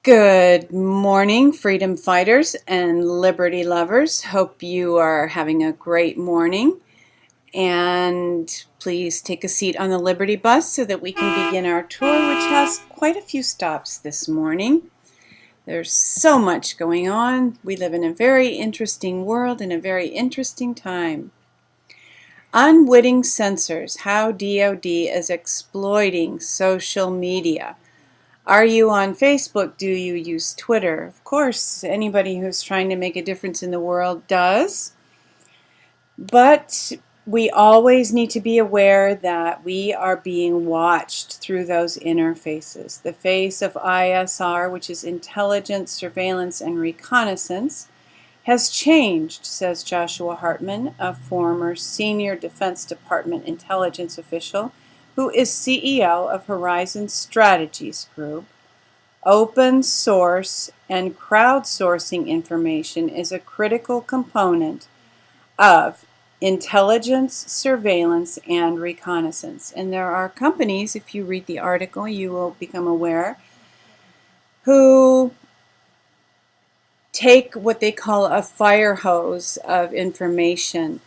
Good morning, freedom fighters and liberty lovers. Hope you are having a great morning. And please take a seat on the Liberty bus so that we can begin our tour, which has quite a few stops this morning. There's so much going on. We live in a very interesting world in a very interesting time. Unwitting censors, how DoD is exploiting social media. Are you on Facebook? Do you use Twitter? Of course, anybody who's trying to make a difference in the world does. But we always need to be aware that we are being watched through those interfaces. The face of ISR, which is intelligence, surveillance, and reconnaissance, has changed, says Joshua Hartman, a former senior Defense Department intelligence official who is CEO of Horizon Strategies Group. Open source and crowdsourcing information is a critical component of intelligence, surveillance, and reconnaissance. And there are companies, if you read the article, you will become aware, who take what they call a fire hose of information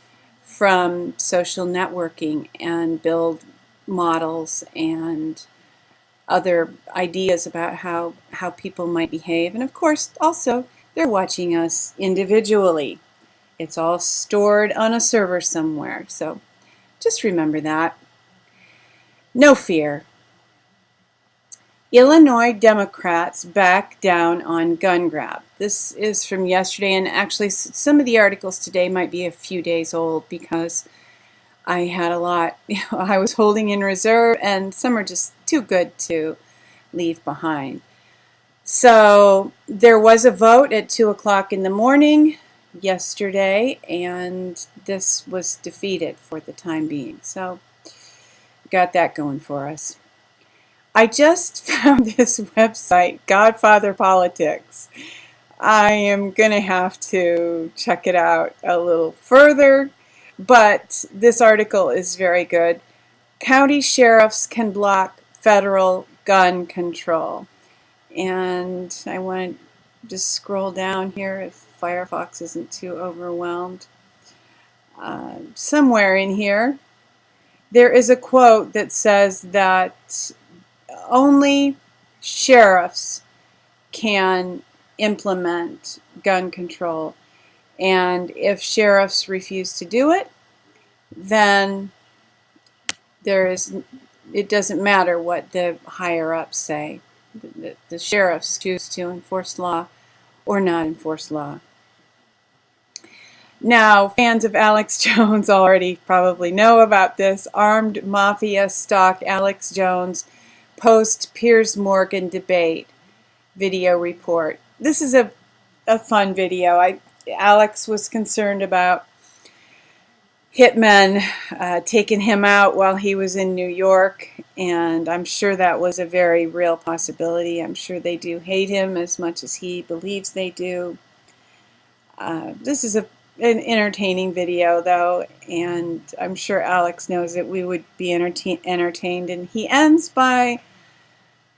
from social networking and build models and other ideas about how people might behave. And of course, also, they're watching us individually. It's all stored on a server somewhere. So just remember that. No fear. Illinois Democrats back down on gun grab. This is from yesterday, and actually some of the articles today might be a few days old because I had a lot I was holding in reserve, and some are just too good to leave behind. So there was a vote at 2 o'clock in the morning yesterday, and this was defeated for the time being. So got that going for us. I just found this website, Godfather Politics. I am going to have to check it out a little further, but this article is very good. County sheriffs can block federal gun control. And I want to just scroll down here if Firefox isn't too overwhelmed. Somewhere in here, there is a quote that says that only sheriffs can implement gun control. And if sheriffs refuse to do it, then it doesn't matter what the higher-ups say. The sheriffs choose to enforce law or not enforce law. Now, fans of Alex Jones already probably know about this. Armed mafia stalked Alex Jones post Piers Morgan debate video report. This is a fun video. Alex was concerned about hitmen taking him out while he was in New York, and I'm sure that was a very real possibility. I'm sure they do hate him as much as he believes they do. This is an entertaining video, though, and I'm sure Alex knows that we would be entertained, and he ends by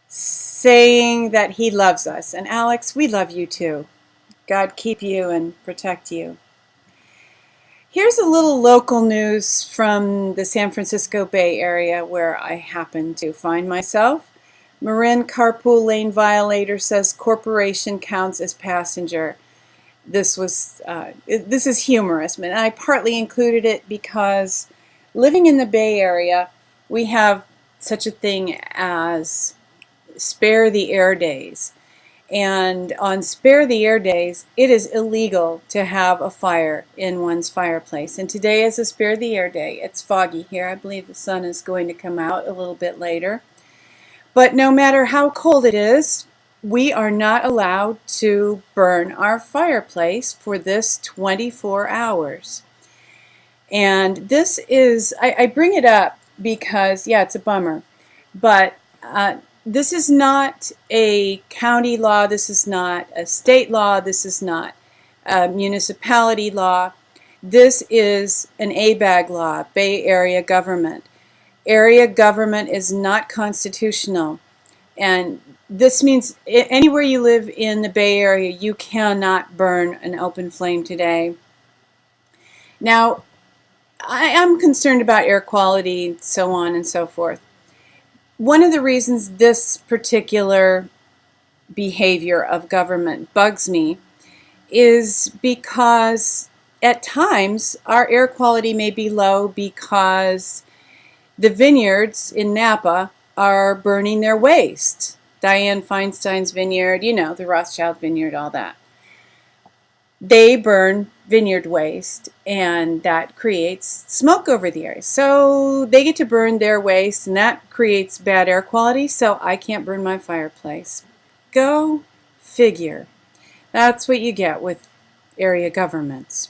saying that he loves us. And Alex, we love you too. God keep you and protect you. Here's a little local news from the San Francisco Bay Area where I happen to find myself. Marin carpool lane violator says corporation counts as passenger. This is humorous, and I partly included it because living in the Bay Area, we have such a thing as Spare the Air Days. And on Spare the Air Days, it is illegal to have a fire in one's fireplace. And today is a Spare the Air Day. It's foggy here. I believe the sun is going to come out a little bit later. But no matter how cold it is, we are not allowed to burn our fireplace for this 24 hours. And this is, I bring it up because, yeah, it's a bummer, but this is not a county law, this is not a state law, this is not a municipality law. This is an ABAG law, Bay Area Government. Area government is not constitutional, and This means anywhere you live in the Bay Area, you cannot burn an open flame today. Now, I am concerned about air quality, so on and so forth. One of the reasons this particular behavior of government bugs me is because at times our air quality may be low because the vineyards in Napa are burning their waste. Dianne Feinstein's vineyard, you know, the Rothschild vineyard, all that. They burn vineyard waste, and that creates smoke over the area. So they get to burn their waste, and that creates bad air quality, so I can't burn my fireplace. Go figure. That's what you get with area governments.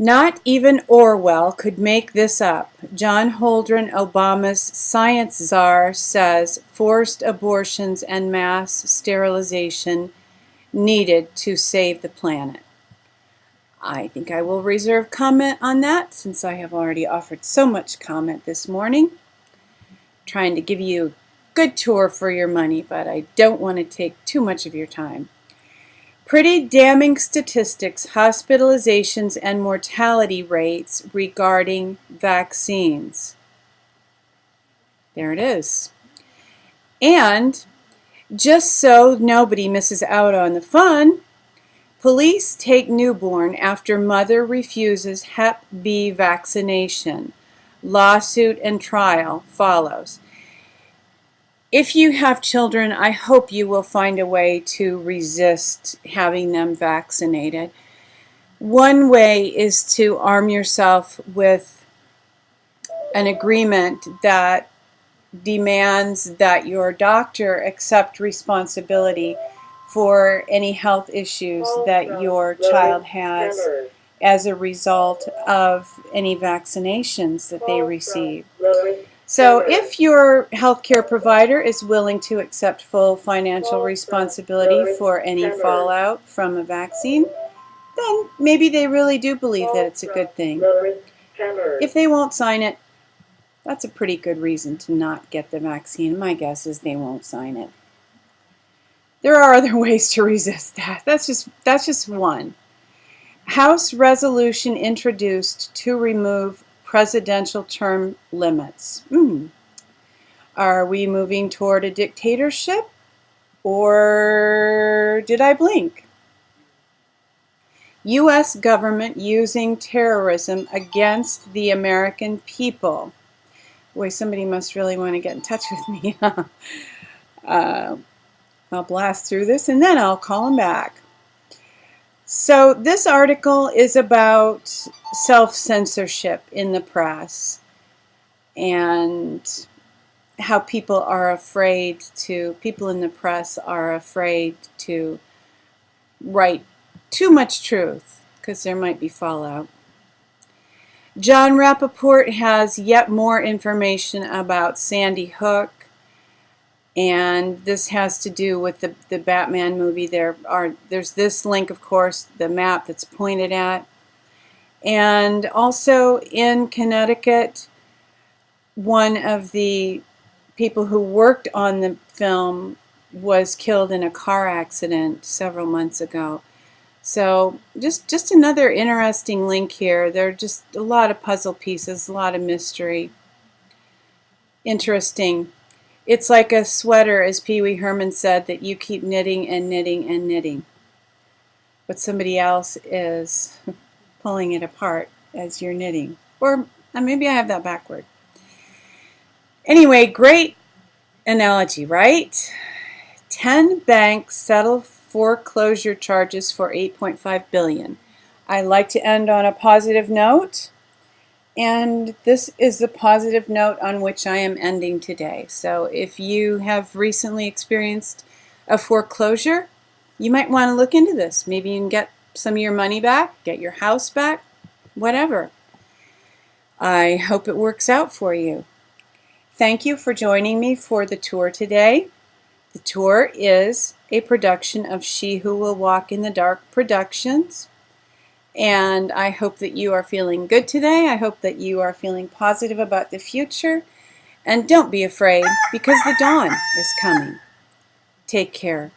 Not even Orwell could make this up. John Holdren, Obama's science czar, says forced abortions and mass sterilization needed to save the planet. I think I will reserve comment on that since I have already offered so much comment this morning. Trying to give you a good tour for your money, but I don't want to take too much of your time. Pretty damning statistics, hospitalizations, and mortality rates regarding vaccines. There it is. And just so nobody misses out on the fun, police take newborn after mother refuses Hep B vaccination. Lawsuit and trial follows. If you have children, I hope you will find a way to resist having them vaccinated. One way is to arm yourself with an agreement that demands that your doctor accept responsibility for any health issues that your child has as a result of any vaccinations that they receive. So if your healthcare provider is willing to accept full financial responsibility for any fallout from a vaccine, then maybe they really do believe that it's a good thing. If they won't sign it, that's a pretty good reason to not get the vaccine. My guess is they won't sign it. There are other ways to resist that. That's just one. House resolution introduced to remove presidential term limits. Are we moving toward a dictatorship, or did I blink? U.S. government using terrorism against the American people. Boy, somebody must really want to get in touch with me. I'll blast through this and then I'll call them back. So this article is about self-censorship in the press and how people in the press are afraid to write too much truth because there might be fallout. John Rappaport has yet more information about Sandy Hook, and this has to do with the Batman movie. There's this link, of course, the map that's pointed at. And also in Connecticut, one of the people who worked on the film was killed in a car accident several months ago. So just another interesting link here. There are just a lot of puzzle pieces, a lot of mystery. Interesting. It's like a sweater, as Pee Wee Herman said, that you keep knitting and knitting and knitting. But somebody else is pulling it apart as you're knitting. Or maybe I have that backward. Anyway, great analogy, right? 10 banks settle foreclosure charges for $8.5 billion. I like to end on a positive note. And this is the positive note on which I am ending today. So if you have recently experienced a foreclosure, you might want to look into this. Maybe you can get some of your money back, get your house back, whatever. I hope it works out for you. Thank you for joining me for the tour today. The tour is a production of She Who Will Walk in the Dark Productions. And I hope that you are feeling good today. I hope that you are feeling positive about the future. And don't be afraid, because the dawn is coming. Take care.